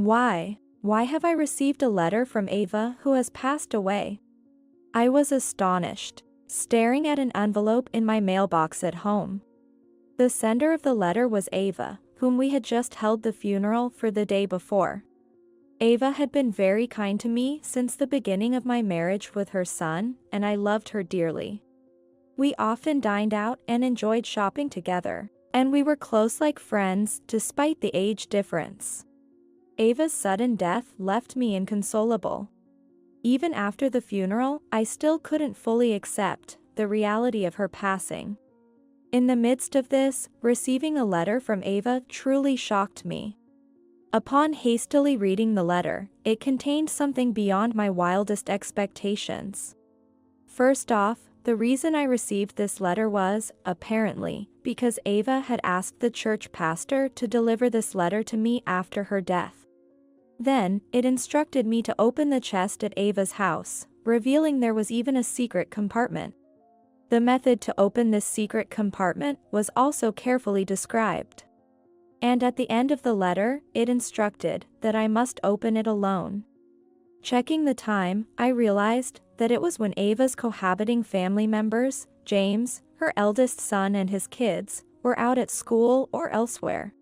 Why? Why have I received a letter from Ava who has passed away? I was astonished, staring at an envelope in my mailbox at home. The sender of the letter was Ava, whom we had just held the funeral for the day before. Ava had been very kind to me since the beginning of my marriage with her son, and I loved her dearly. We often dined out and enjoyed shopping together, and we were close like friends despite the age difference. Ava's sudden death left me inconsolable. Even after the funeral, I still couldn't fully accept the reality of her passing. In the midst of this, receiving a letter from Ava truly shocked me. Upon hastily reading the letter, it contained something beyond my wildest expectations. First off, the reason I received this letter was, apparently, because Ava had asked the church pastor to deliver this letter to me after her death. Then, it instructed me to open the chest at Ava's house, revealing there was even a secret compartment. The method to open this secret compartment was also carefully described. And at the end of the letter, it instructed that I must open it alone. Checking the time, I realized that it was when Ava's cohabiting family members, James, her eldest son and his kids, were out at school or elsewhere.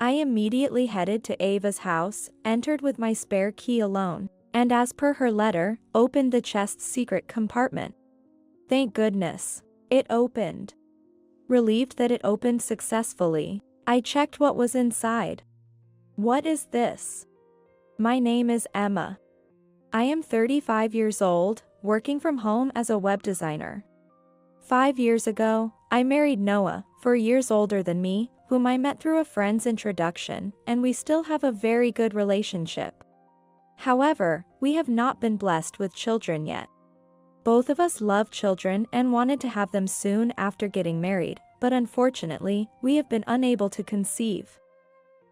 I immediately headed to Ava's house, entered with my spare key alone, and as per her letter, opened the chest's secret compartment. Thank goodness, it opened. Relieved that it opened successfully, I checked what was inside. What is this? My name is Emma. I am 35 years old, working from home as a web designer. 5 years ago, I married Noah, 4 years older than me, whom I met through a friend's introduction, and we still have a very good relationship. However, we have not been blessed with children yet. Both of us love children and wanted to have them soon after getting married, but unfortunately, we have been unable to conceive.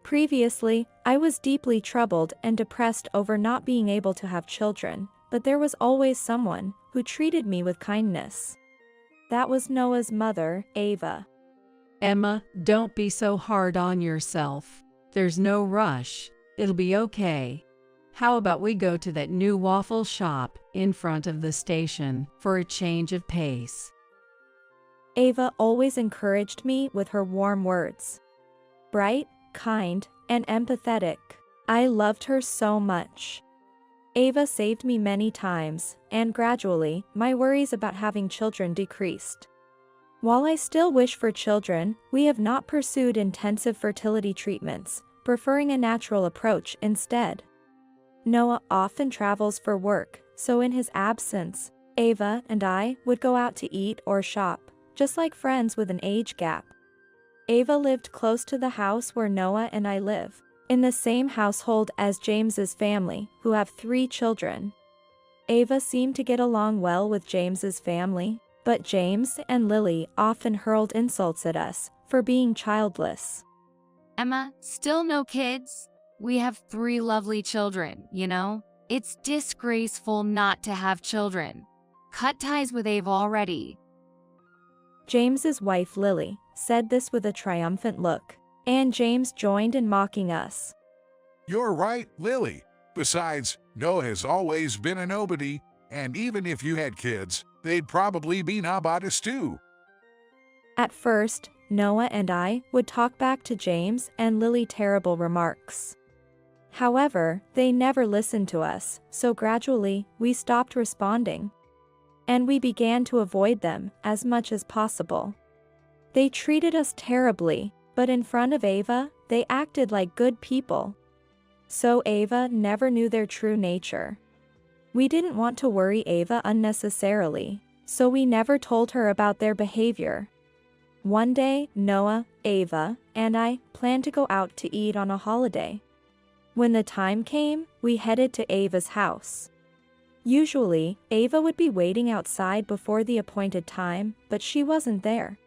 Previously, I was deeply troubled and depressed over not being able to have children, but there was always someone who treated me with kindness. That was Noah's mother, Ava. Emma, don't be so hard on yourself. There's no rush. It'll be okay. How about we go to that new waffle shop in front of the station for a change of pace? Ava always encouraged me with her warm words. Bright, kind, and empathetic. I loved her so much. Ava saved me many times, and gradually, my worries about having children decreased. While I still wish for children, we have not pursued intensive fertility treatments, preferring a natural approach instead. Noah often travels for work, so in his absence, Ava and I would go out to eat or shop, just like friends with an age gap. Ava lived close to the house where Noah and I live, in the same household as James's family, who have 3 children. Ava seemed to get along well with James's family, but James and Lily often hurled insults at us for being childless. Emma, still no kids? We have 3 lovely children, you know? It's disgraceful not to have children. Cut ties with Ava already. James's wife Lily said this with a triumphant look, and James joined in mocking us. You're right, Lily. Besides, Noah has always been a nobody, and even if you had kids, they'd probably be nobodies too. At first, Noah and I would talk back to James and Lily terrible remarks. However, they never listened to us, so gradually, we stopped responding. And we began to avoid them as much as possible. They treated us terribly, but in front of Ava, they acted like good people. So Ava never knew their true nature. We didn't want to worry Ava unnecessarily, so we never told her about their behavior. One day, Noah, Ava, and I planned to go out to eat on a holiday. When the time came, we headed to Ava's house. Usually, Ava would be waiting outside before the appointed time, but she wasn't there.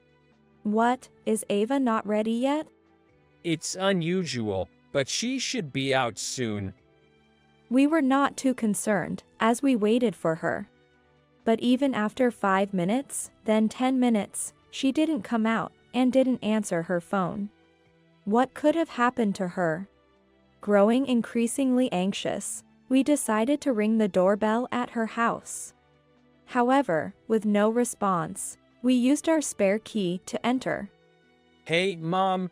What, is Ava not ready yet? It's unusual, but she should be out soon. We were not too concerned, as we waited for her. But even after 5 minutes, then 10 minutes, she didn't come out, and didn't answer her phone. What could have happened to her? Growing increasingly anxious, we decided to ring the doorbell at her house. However, with no response, we used our spare key to enter. Hey, Mom.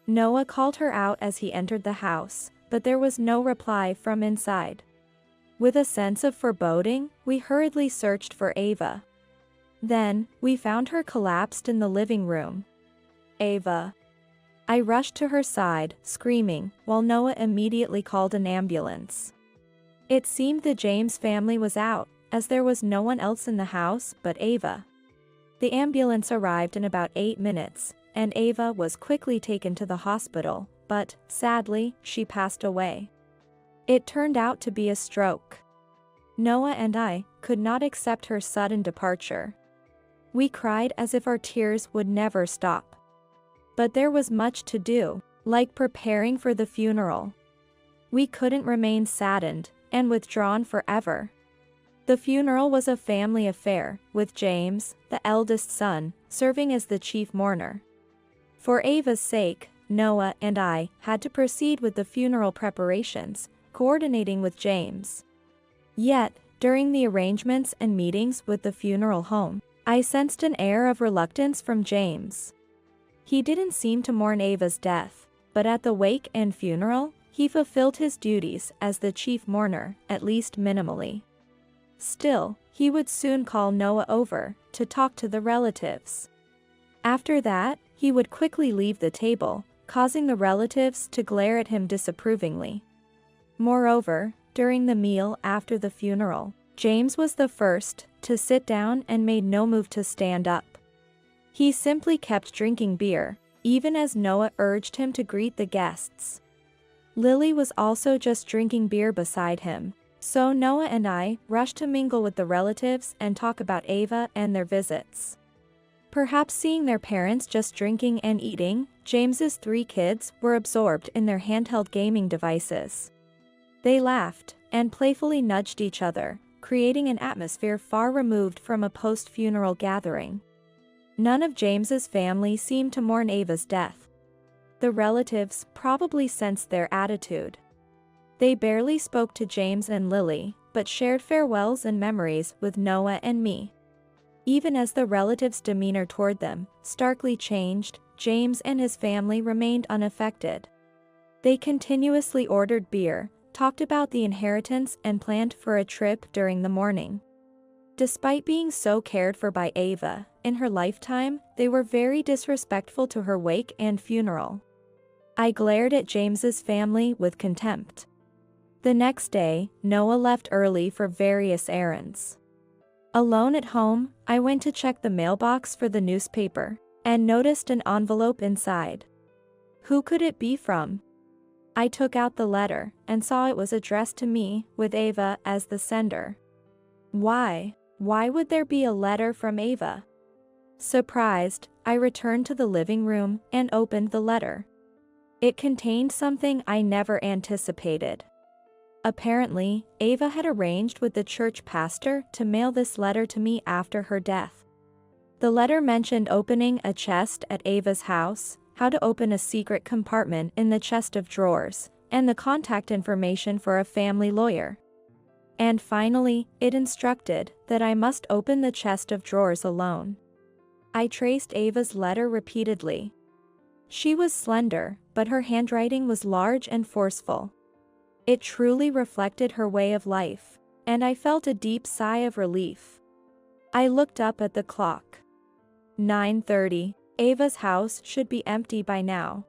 Noah called her out as he entered the house, but there was no reply from inside. With a sense of foreboding, we hurriedly searched for Ava. Then, we found her collapsed in the living room. Ava. I rushed to her side, screaming, while Noah immediately called an ambulance. It seemed the James family was out, as there was no one else in the house but Ava. The ambulance arrived in about 8 minutes, and Ava was quickly taken to the hospital, but, sadly, she passed away. It turned out to be a stroke. Noah and I could not accept her sudden departure. We cried as if our tears would never stop. But there was much to do, like preparing for the funeral. We couldn't remain saddened and withdrawn forever. The funeral was a family affair, with James, the eldest son, serving as the chief mourner. For Ava's sake, Noah and I had to proceed with the funeral preparations, coordinating with James. Yet, during the arrangements and meetings with the funeral home, I sensed an air of reluctance from James. He didn't seem to mourn Ava's death, but at the wake and funeral, he fulfilled his duties as the chief mourner, at least minimally. Still, he would soon call Noah over to talk to the relatives. After that, he would quickly leave the table, causing the relatives to glare at him disapprovingly. Moreover, during the meal after the funeral, James was the first to sit down and made no move to stand up. He simply kept drinking beer, even as Noah urged him to greet the guests. Lily was also just drinking beer beside him, so Noah and I rushed to mingle with the relatives and talk about Ava and their visits. Perhaps seeing their parents just drinking and eating, James's 3 kids were absorbed in their handheld gaming devices. They laughed and playfully nudged each other, creating an atmosphere far removed from a post-funeral gathering. None of James's family seemed to mourn Ava's death. The relatives probably sensed their attitude. They barely spoke to James and Lily, but shared farewells and memories with Noah and me. Even as the relatives' demeanor toward them starkly changed, James and his family remained unaffected. They continuously ordered beer, talked about the inheritance and planned for a trip during the morning. Despite being so cared for by Ava, in her lifetime, they were very disrespectful to her wake and funeral. I glared at James's family with contempt. The next day, Noah left early for various errands. Alone at home, I went to check the mailbox for the newspaper, and noticed an envelope inside. Who could it be from? I took out the letter, and saw it was addressed to me, with Ava as the sender. Why? Why would there be a letter from Ava? Surprised, I returned to the living room and opened the letter. It contained something I never anticipated. Apparently, Ava had arranged with the church pastor to mail this letter to me after her death. The letter mentioned opening a chest at Ava's house, how to open a secret compartment in the chest of drawers, and the contact information for a family lawyer. And finally, it instructed that I must open the chest of drawers alone. I traced Ava's letter repeatedly. She was slender, but her handwriting was large and forceful. It truly reflected her way of life, and I felt a deep sigh of relief. I looked up at the clock. 9:30. Ava's house should be empty by now.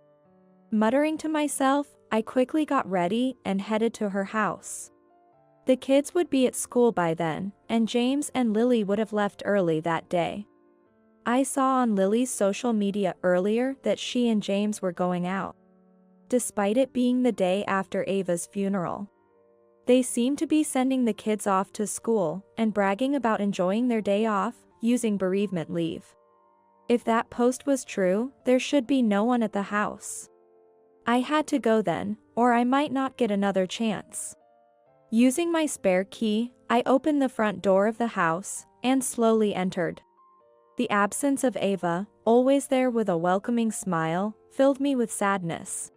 Muttering to myself, I quickly got ready and headed to her house. The kids would be at school by then, and James and Lily would have left early that day. I saw on Lily's social media earlier that she and James were going out. Despite it being the day after Ava's funeral, they seemed to be sending the kids off to school and bragging about enjoying their day off, using bereavement leave. If that post was true, there should be no one at the house. I had to go then, or I might not get another chance. Using my spare key, I opened the front door of the house and slowly entered. The absence of Ava, always there with a welcoming smile, filled me with sadness.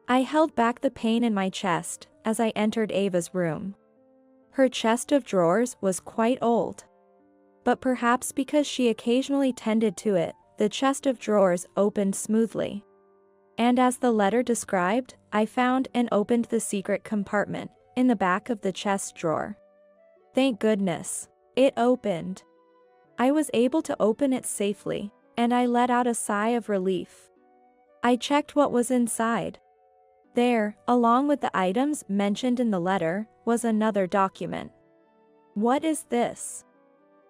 I held back the pain in my chest as I entered Ava's room. Her chest of drawers was quite old. But perhaps because she occasionally tended to it, the chest of drawers opened smoothly. And as the letter described, I found and opened the secret compartment in the back of the chest drawer. Thank goodness, it opened. I was able to open it safely, and I let out a sigh of relief. I checked what was inside. There, along with the items mentioned in the letter, was another document. What is this?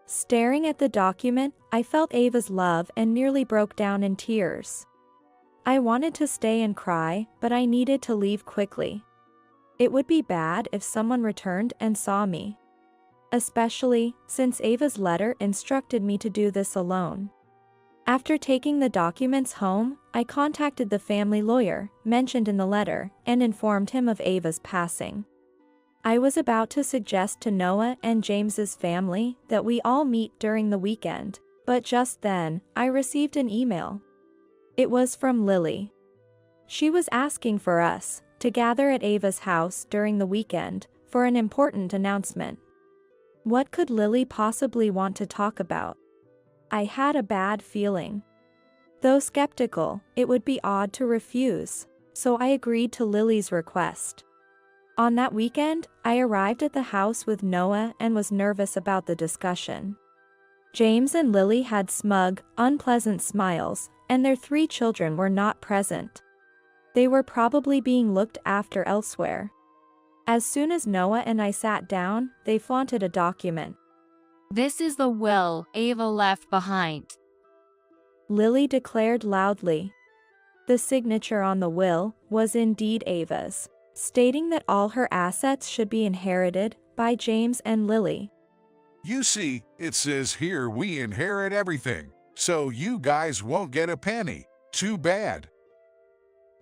Staring at the document, I felt Ava's love and nearly broke down in tears. I wanted to stay and cry, but I needed to leave quickly. It would be bad if someone returned and saw me. Especially since Ava's letter instructed me to do this alone. After taking the documents home, I contacted the family lawyer mentioned in the letter and informed him of Ava's passing. I was about to suggest to Noah and James's family that we all meet during the weekend, but just then, I received an email. It was from Lily. She was asking for us to gather at Ava's house during the weekend for an important announcement. What could Lily possibly want to talk about? I had a bad feeling. Though skeptical, it would be odd to refuse, so I agreed to Lily's request. On that weekend, I arrived at the house with Noah and was nervous about the discussion. James and Lily had smug, unpleasant smiles, and their 3 children were not present. They were probably being looked after elsewhere. As soon as Noah and I sat down, they flaunted a document. This is the will Ava left behind. Lily declared loudly. The signature on the will was indeed Ava's, stating that all her assets should be inherited by James and Lily. You see, it says here we inherit everything, so you guys won't get a penny. Too bad.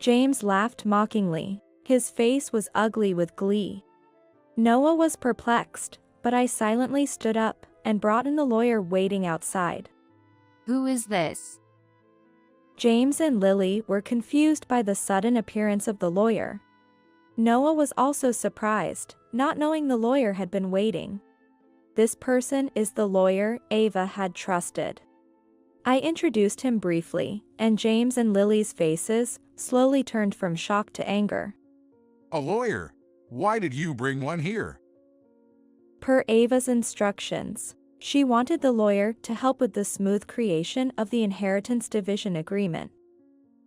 James laughed mockingly. His face was ugly with glee. Noah was perplexed, but I silently stood up and brought in the lawyer waiting outside. Who is this? James and Lily were confused by the sudden appearance of the lawyer. Noah was also surprised, not knowing the lawyer had been waiting. This person is the lawyer Ava had trusted. I introduced him briefly, and James and Lily's faces slowly turned from shock to anger. A lawyer? Why did you bring one here? Per Ava's instructions, she wanted the lawyer to help with the smooth creation of the inheritance division agreement.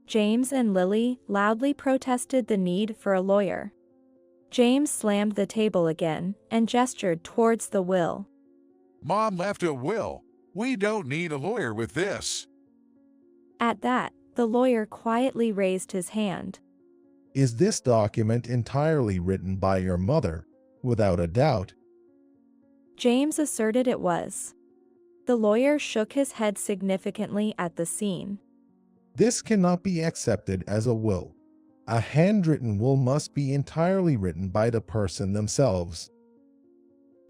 James and Lily loudly protested the need for a lawyer. James slammed the table again and gestured towards the will. Mom left a will. We don't need a lawyer with this. At that, the lawyer quietly raised his hand. Is this document entirely written by your mother, without a doubt? James asserted it was. The lawyer shook his head significantly at the scene. This cannot be accepted as a will. A handwritten will must be entirely written by the person themselves.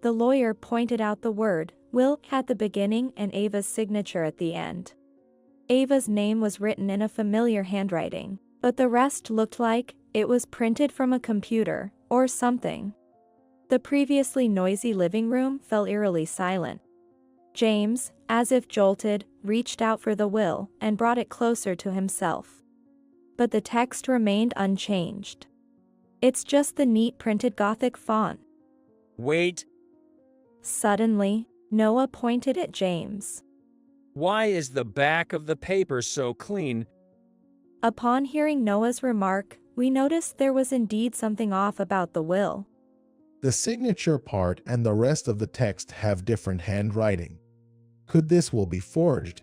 The lawyer pointed out the word will at the beginning and Ava's signature at the end. Ava's name was written in a familiar handwriting, but the rest looked like it was printed from a computer or something. The previously noisy living room fell eerily silent. James, as if jolted, reached out for the will and brought it closer to himself. But the text remained unchanged. It's just the neat printed Gothic font. Wait, Suddenly, Noah pointed at James. why is the back of the paper so clean? Upon hearing Noah's remark, we noticed there was indeed something off about the will. The signature part and the rest of the text have different handwriting. Could this will be forged?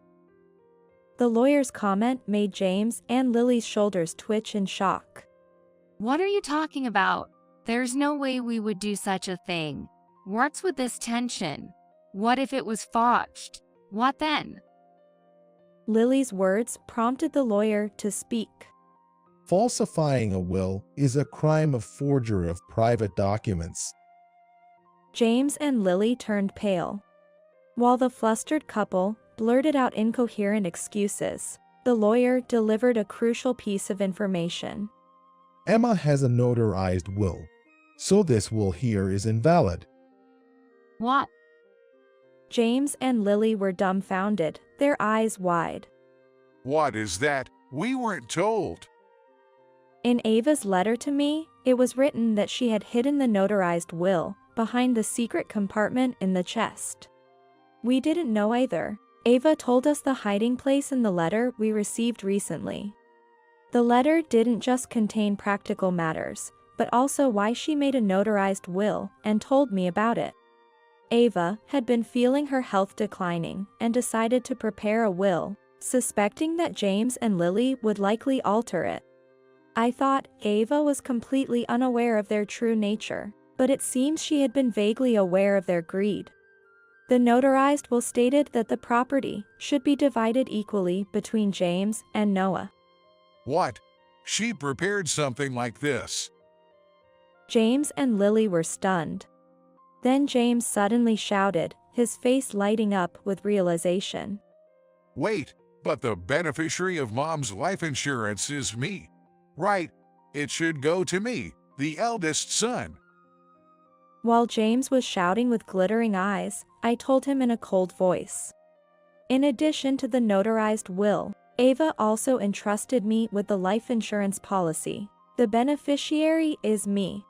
The lawyer's comment made James and Lily's shoulders twitch in shock. What are you talking about? There's no way we would do such a thing. What's with this tension? What if it was forged? What then? Lily's words prompted the lawyer to speak. Falsifying a will is a crime of forgery of private documents. James and Lily turned pale. While the flustered couple blurted out incoherent excuses, the lawyer delivered a crucial piece of information. Emma has a notarized will, so this will here is invalid. What? James and Lily were dumbfounded, their eyes wide. What is that? We weren't told. In Ava's letter to me, it was written that she had hidden the notarized will behind the secret compartment in the chest. We didn't know either. Ava told us the hiding place in the letter we received recently. The letter didn't just contain practical matters, but also why she made a notarized will and told me about it. Ava had been feeling her health declining and decided to prepare a will, suspecting that James and Lily would likely alter it. I thought Ava was completely unaware of their true nature, but it seems she had been vaguely aware of their greed. The notarized will stated that the property should be divided equally between James and Noah. What? She prepared something like this. James and Lily were stunned. Then James suddenly shouted, his face lighting up with realization. Wait, but the beneficiary of Mom's life insurance is me. Right, it should go to me, the eldest son. While James was shouting with glittering eyes, I told him in a cold voice. In addition to the notarized will, Ava also entrusted me with the life insurance policy. The beneficiary is me.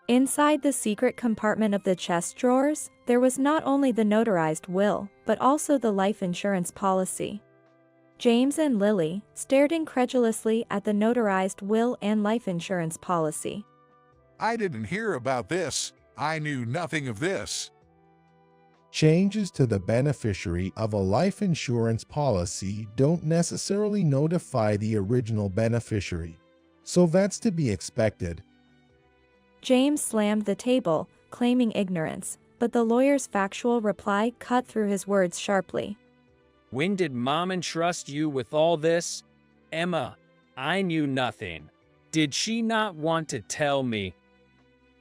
Inside the secret compartment of the chest drawers, there was not only the notarized will, but also the life insurance policy. James and Lily stared incredulously at the notarized will and life insurance policy. I didn't hear about this. I knew nothing of this. Changes to the beneficiary of a life insurance policy don't necessarily notify the original beneficiary, so that's to be expected. James slammed the table, claiming ignorance, but the lawyer's factual reply cut through his words sharply. When did Mom entrust you with all this? Emma, I knew nothing. Did she not want to tell me?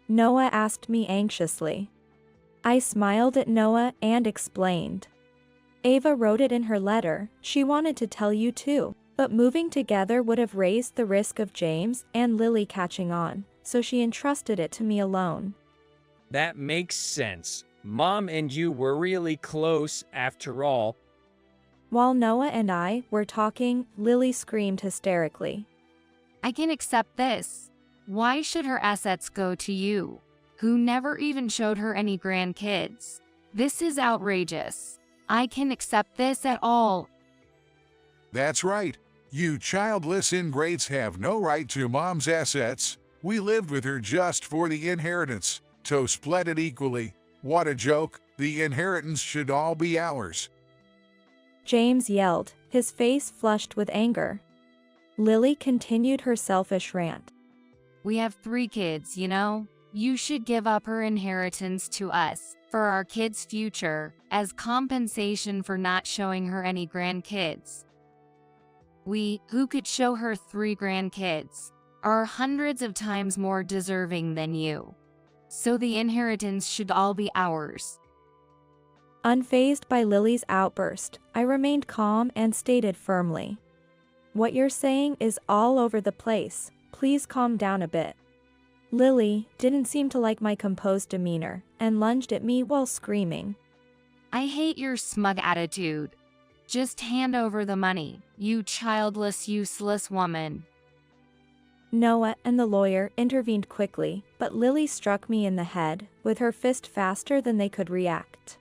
Noah asked me anxiously. I smiled at Noah and explained. Ava wrote it in her letter, she wanted to tell you too, but moving together would have raised the risk of James and Lily catching on, so she entrusted it to me alone. That makes sense. Mom and you were really close, after all. While Noah and I were talking, Lily screamed hysterically. I can accept this. Why should her assets go to you, who never even showed her any grandkids? This is outrageous. I can accept this at all. That's right. You childless ingrates have no right to Mom's assets. We lived with her just for the inheritance, to split it equally. What a joke. The inheritance should all be ours. James yelled, his face flushed with anger. Lily continued her selfish rant. We have 3 kids, you know? You should give up her inheritance to us, for our kids' future, as compensation for not showing her any grandkids. We, who could show her 3 grandkids, are hundreds of times more deserving than you. So the inheritance should all be ours. Unfazed by Lily's outburst, I remained calm and stated firmly. What you're saying is all over the place, please calm down a bit. Lily didn't seem to like my composed demeanor and lunged at me while screaming. I hate your smug attitude. Just hand over the money, you childless, useless woman. Noah and the lawyer intervened quickly, but Lily struck me in the head with her fist faster than they could react.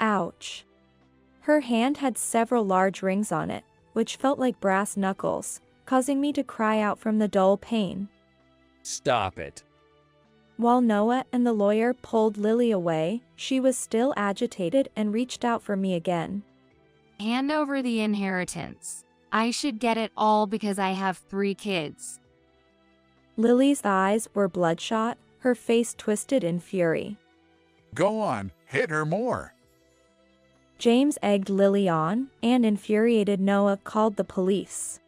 Ouch. Her hand had several large rings on it, which felt like brass knuckles, causing me to cry out from the dull pain. Stop it. While Noah and the lawyer pulled Lily away, she was still agitated and reached out for me again. Hand over the inheritance. I should get it all because I have 3 kids. Lily's eyes were bloodshot, her face twisted in fury. Go on, hit her more. James egged Lily on, and infuriated Noah called the police.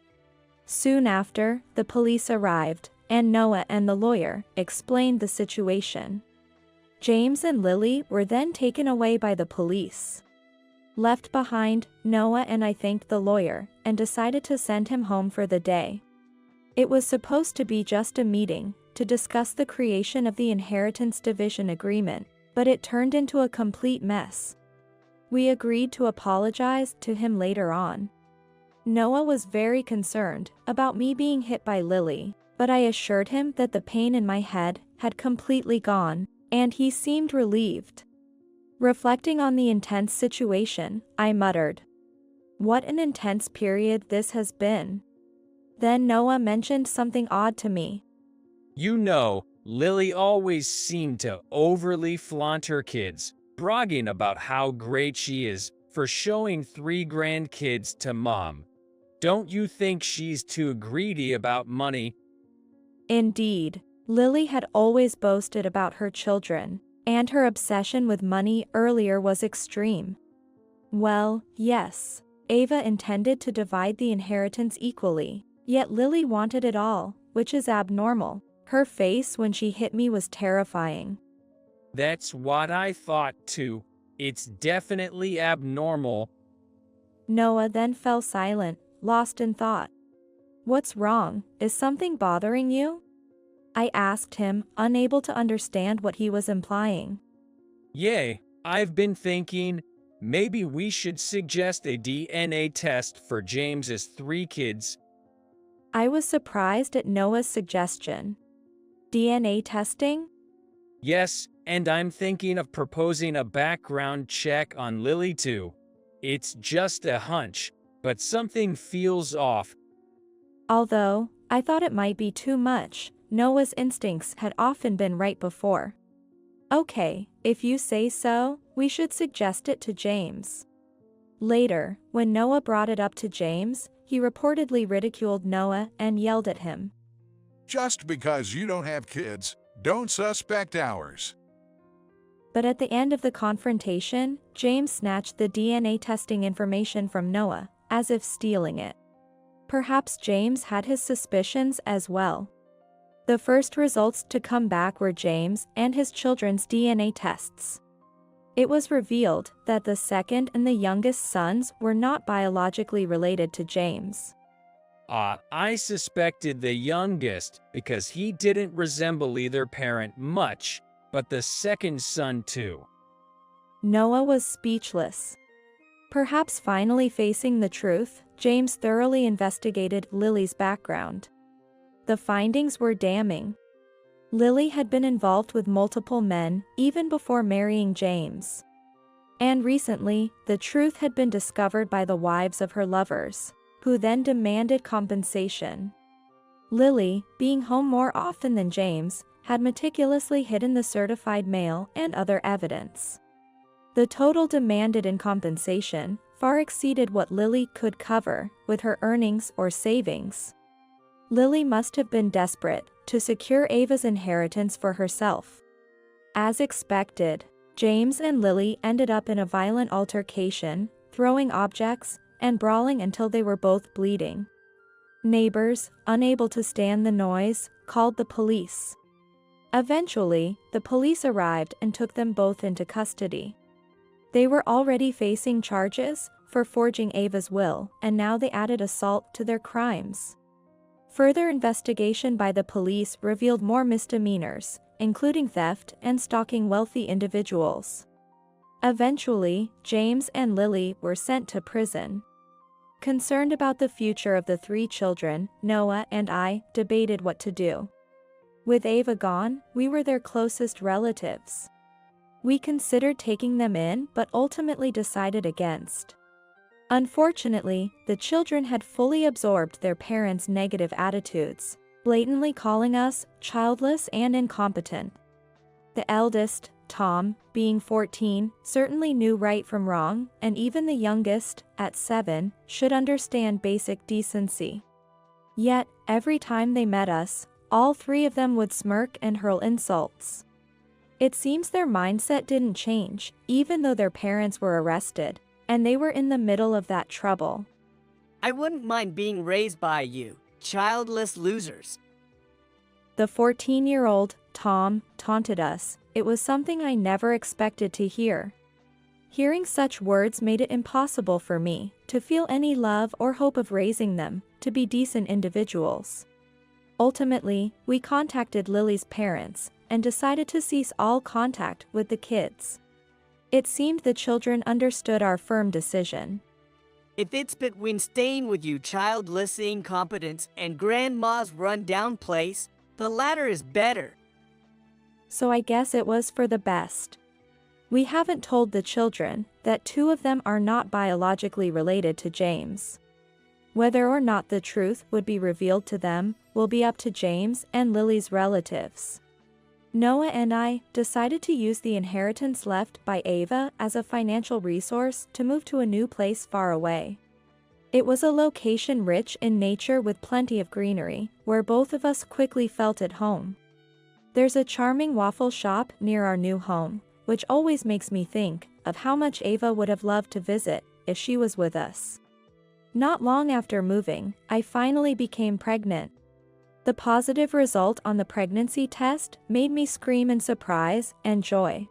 Soon after, the police arrived, and Noah and the lawyer explained the situation. James and Lily were then taken away by the police. Left behind, Noah and I thanked the lawyer and decided to send him home for the day. It was supposed to be just a meeting to discuss the creation of the inheritance division agreement, but it turned into a complete mess. We agreed to apologize to him later on. Noah was very concerned about me being hit by Lily, but I assured him that the pain in my head had completely gone, and he seemed relieved. Reflecting on the intense situation, I muttered, "What an intense period this has been." Then Noah mentioned something odd to me. You know, Lily always seemed to overly flaunt her kids, bragging about how great she is for showing 3 grandkids to mom. Don't you think she's too greedy about money? Indeed, Lily had always boasted about her children, and her obsession with money earlier was extreme. Well, yes, Ava intended to divide the inheritance equally, yet Lily wanted it all, which is abnormal. Her face when she hit me was terrifying. That's what I thought too. It's definitely abnormal. Noah then fell silent, lost in thought. "What's wrong? Is something bothering you?" I asked him, unable to understand what he was implying. Yay, I've been thinking, maybe we should suggest a DNA test for James's 3 kids. I was surprised at Noah's suggestion. DNA testing? Yes, and I'm thinking of proposing a background check on Lily too. It's just a hunch, but something feels off. Although, I thought it might be too much, Noah's instincts had often been right before. Okay, if you say so, we should suggest it to James. Later, when Noah brought it up to James, he reportedly ridiculed Noah and yelled at him. Just because you don't have kids, don't suspect ours. But at the end of the confrontation, James snatched the DNA testing information from Noah, as if stealing it. Perhaps James had his suspicions as well. The first results to come back were James and his children's DNA tests. It was revealed that the second and the youngest sons were not biologically related to James. I suspected the youngest because he didn't resemble either parent much, but the second son too. Noah was speechless. Perhaps finally facing the truth, James thoroughly investigated Lily's background. The findings were damning. Lily had been involved with multiple men even before marrying James. And recently, the truth had been discovered by the wives of her lovers, who then demanded compensation. Lily, being home more often than James, had meticulously hidden the certified mail and other evidence. The total demanded in compensation far exceeded what Lily could cover with her earnings or savings. Lily must have been desperate to secure Ava's inheritance for herself. As expected, James and Lily ended up in a violent altercation, throwing objects and brawling until they were both bleeding. Neighbors, unable to stand the noise, called the police. Eventually, the police arrived and took them both into custody. They were already facing charges for forging Ava's will, and now they added assault to their crimes. Further investigation by the police revealed more misdemeanors, including theft and stalking wealthy individuals. Eventually, James and Lily were sent to prison. Concerned about the future of the 3 children, Noah and I debated what to do. With Ava gone, we were their closest relatives. We considered taking them in but ultimately decided against. Unfortunately, the children had fully absorbed their parents' negative attitudes, blatantly calling us childless and incompetent. The eldest, Tom, being 14, certainly knew right from wrong, and even the youngest, at 7, should understand basic decency. Yet, every time they met us, all 3 of them would smirk and hurl insults. It seems their mindset didn't change, even though their parents were arrested, and they were in the middle of that trouble. I wouldn't mind being raised by you, childless losers. The 14-year-old, Tom, taunted us. It was something I never expected to hear. Hearing such words made it impossible for me to feel any love or hope of raising them to be decent individuals. Ultimately, we contacted Lily's parents and decided to cease all contact with the kids. It seemed the children understood our firm decision. If it's between staying with you childless incompetence and grandma's run-down place, the latter is better. So I guess it was for the best. We haven't told the children that two of them are not biologically related to James. Whether or not the truth would be revealed to them will be up to James and Lily's relatives. Noah and I decided to use the inheritance left by Ava as a financial resource to move to a new place far away. It was a location rich in nature with plenty of greenery, where both of us quickly felt at home. There's a charming waffle shop near our new home, which always makes me think of how much Ava would have loved to visit if she was with us. Not long after moving, I finally became pregnant. The positive result on the pregnancy test made me scream in surprise and joy.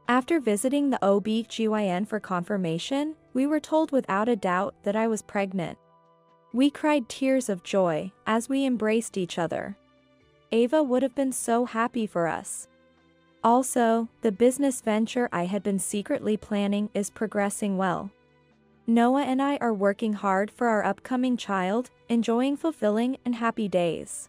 After visiting the OB/GYN for confirmation, we were told without a doubt that I was pregnant. We cried tears of joy as we embraced each other. Ava would have been so happy for us. Also, the business venture I had been secretly planning is progressing well. Noah and I are working hard for our upcoming child, enjoying fulfilling and happy days.